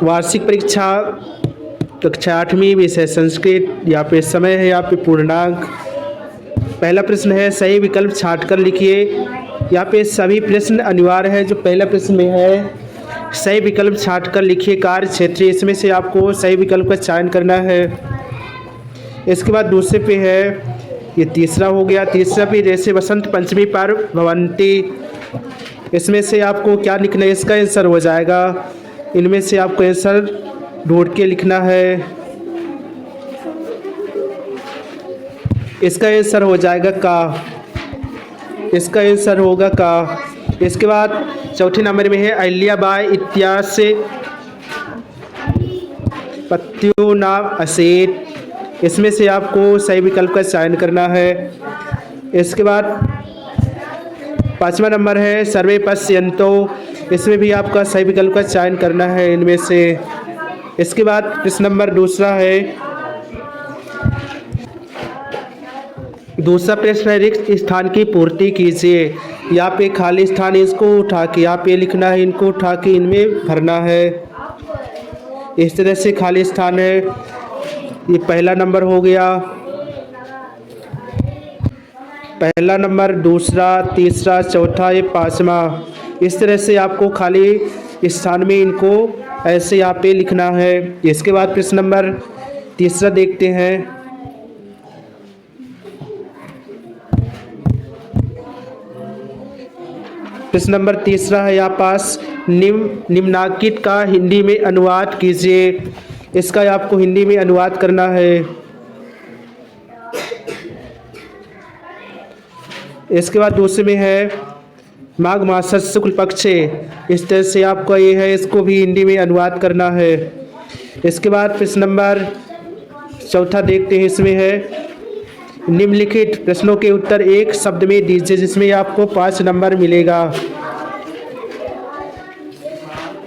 वार्षिक परीक्षा कक्षा 8वीं विषय संस्कृत। यहाँ पे समय है, यहाँ पे पूर्णांक। पहला प्रश्न है सही विकल्प छांटकर लिखिए। यहाँ पे सभी प्रश्न अनिवार्य है। जो पहला प्रश्न में है सही विकल्प छांटकर लिखिए कार्य क्षेत्र, इसमें से आपको सही विकल्प का चयन करना है। इसके बाद दूसरे पे है, ये तीसरा हो गया। तीसरा पे जैसे वसंत पंचमी पर भवंती, इसमें से आपको क्या लिखना है, इसका आंसर हो जाएगा। इनमें से आपको आंसर ढूंढ के लिखना है। इसका आंसर हो जाएगा का, इसका आंसर होगा का। इसके बाद चौथे नंबर में है अहिल्याबाई इतिहास पत्तियों नाम असेट, इसमें से आपको सही विकल्प का चयन करना है। इसके बाद पांचवा नंबर है सर्वे पश्यन्तो, इसमें भी आपका सही विकल्प का चयन करना है इनमें से। इसके बाद प्रश्न नंबर दूसरा है, दूसरा प्रश्न है रिक्त स्थान की पूर्ति कीजिए। यहाँ पे खाली स्थान इसको उठा के यहाँ पे लिखना है, इनको उठा के इनमें भरना है। इस तरह से खाली स्थान है। ये पहला नंबर हो गया, पहला नंबर, दूसरा, तीसरा, चौथा, ये पांचवा। इस तरह से आपको खाली स्थान में इनको ऐसे यहाँ पे लिखना है। इसके बाद प्रश्न नंबर तीसरा देखते हैं। प्रश्न नंबर तीसरा है यहाँ पास निम्नांकित का हिंदी में अनुवाद कीजिए। इसका आपको हिंदी में अनुवाद करना है। इसके बाद दूसरे में है माघ मास शुक्ल पक्ष, इस तरह से आपका ये है, इसको भी हिंदी में अनुवाद करना है। इसके बाद प्रश्न नंबर चौथा देखते हैं। इसमें है निम्नलिखित प्रश्नों के उत्तर एक शब्द में दीजिए, जिसमें आपको 5 नंबर मिलेगा।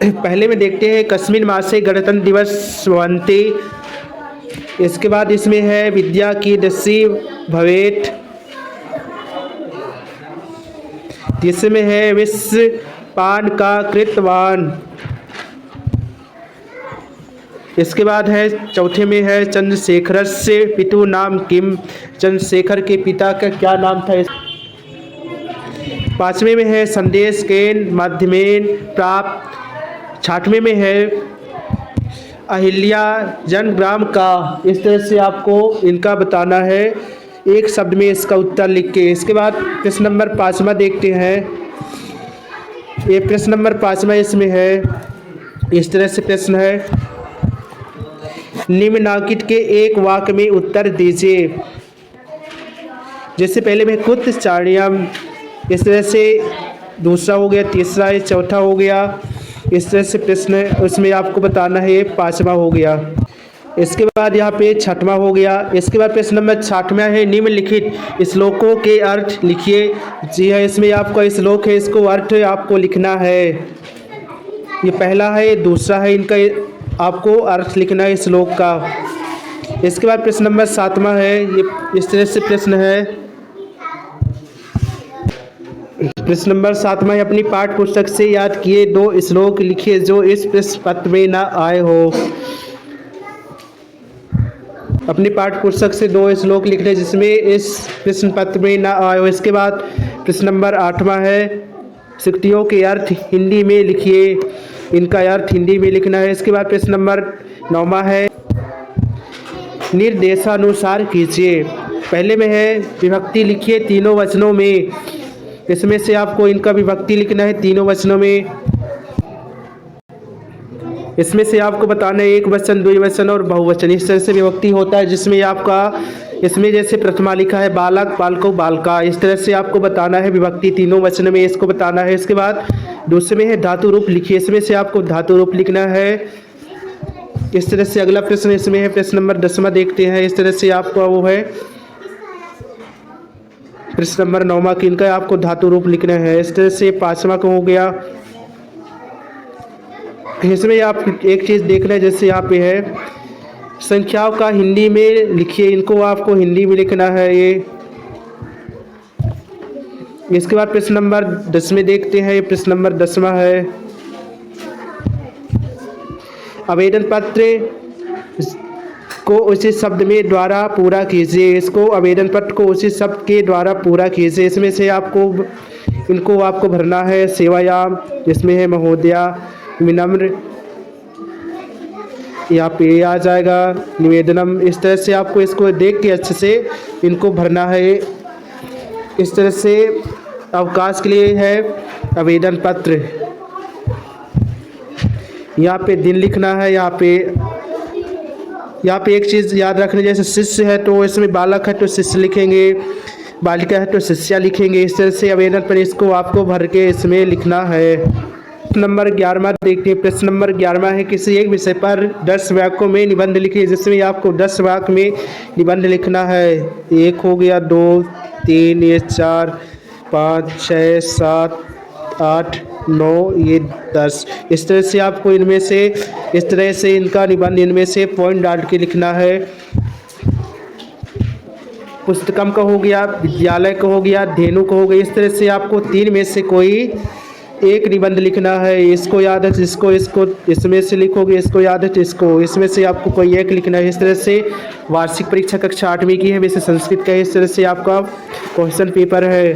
पहले में देखते हैं कस्मिन् मासे गणतंत्र दिवस भवन्ति। इसके बाद इसमें है विद्या की दशी भवेत्। इसमें है विश्व पान का कृतवान। इसके बाद है चौथे में है चंद्रशेखरस्य पितु नाम किम, चंद्रशेखर के पिता का क्या नाम था। पांचवें में है संदेश केन माध्यमेन प्राप्त। छठवें में है अहिल्या जन्मग्राम का। इस तरह से आपको इनका बताना है एक शब्द में इसका उत्तर लिख के। इसके बाद प्रश्न नंबर 5वां देखते हैं। ये प्रश्न नंबर 5वां इसमें है, इस तरह से प्रश्न है निम्नांकित के एक वाक्य में उत्तर दीजिए। जैसे पहले में कुत चार्यम, इस तरह से दूसरा हो गया, तीसरा है, चौथा हो गया। इस तरह से प्रश्न है, उसमें आपको बताना है। ये 5वां हो गया। इसके बाद यहाँ पे 6वां हो गया। इसके बाद प्रश्न नंबर 6वां है निम्नलिखित श्लोकों के अर्थ लिखिए। जी है, इसमें आपका श्लोक है, इसको अर्थ आपको लिखना है। ये पहला है, दूसरा है, इनका आपको अर्थ लिखना है श्लोक का। इसके बाद प्रश्न नंबर 7वां है, ये इस तरह से प्रश्न है। प्रश्न नंबर 7वां है अपनी पाठ्य पुस्तक से याद किए 2 श्लोक लिखिए जो इस प्रश्न पत्र में ना आए हो। अपनी पाठ्य पुस्तक से 2 श्लोक लिख लें जिसमें इस प्रश्न पत्र में ना आए हो। इसके बाद प्रश्न नंबर 8वां है सूक्तियों के अर्थ हिंदी में लिखिए, इनका अर्थ हिंदी में लिखना है। इसके बाद प्रश्न नंबर 9वां है निर्देशानुसार कीजिए। पहले में है विभक्ति लिखिए तीनों वचनों में, इसमें से आपको इनका विभक्ति लिखना है तीनों वचनों में। इसमें से आपको बताना है एक वचन, द्विवचन और बहुवचन, इस तरह से विभक्ति होता है। जिसमें आपका इसमें जैसे प्रथमा लिखा है बालक, बालको, बालका, इस तरह से आपको बताना है विभक्ति तीनों वचन में, इसको बताना है। इसके बाद दूसरे में है धातु रूप लिखिए, इसमें से आपको धातु रूप लिखना है। इस तरह से अगला प्रश्न इसमें है प्रश्न नंबर 10वां देखते हैं। इस तरह से आपका वो है प्रश्न नंबर 9वां की इनका आपको धातु रूप लिखना है। इस तरह से 5वां को हो गया। इसमें आप एक चीज़ देखना है, जैसे यहाँ पे है संख्याओं का हिंदी में लिखिए, इनको आपको हिंदी में लिखना है ये। इसके बाद प्रश्न नंबर 10 में देखते हैं, ये प्रश्न नंबर 10वां है आवेदन पत्र को उसी शब्द में द्वारा पूरा कीजिए। इसको आवेदन पत्र को उसी शब्द के द्वारा पूरा कीजिए। इसमें से आपको भरना है सेवायाम, जिसमें है महोदया, विनम्र, यहाँ पे आ जाएगा निवेदनम। इस तरह से आपको इसको देख के अच्छे से इनको भरना है। इस तरह से अवकाश के लिए है आवेदन पत्र। यहाँ पे दिन लिखना है। यहाँ पे एक चीज़ याद रखनी, जैसे शिष्य है तो इसमें बालक है तो शिष्य लिखेंगे, बालिका है तो शिष्या लिखेंगे। इस तरह से आवेदन पर इसको आपको भर के इसमें लिखना है। नंबर 11 देखते हैं। प्रश्न नंबर 11 है, किसी एक विषय पर 10 वाक्यों में निबंध लिखिए। जिसमें आपको 10 वाक्य में निबंध लिखना है। 1 हो गया, 2, 3, ये 4, 5, 6, 7, 8, 9, ये 10। इस तरह से आपको इनमें से इस तरह से इनका निबंध इनमें से पॉइंट डाल के लिखना है। पुस्तकम का हो गया, विद्यालय का हो गया, धेनु का हो गया। इस तरह से आपको 3 में से कोई एक निबंध लिखना है। इसको याद है, इसको इसमें से लिखोगे, इसको याद है तो इसको, इसमें से आपको कोई एक लिखना है। इस तरह से वार्षिक परीक्षा कक्षा 8वीं की है, वैसे संस्कृत का। इस तरह से आपका क्वेश्चन पेपर है।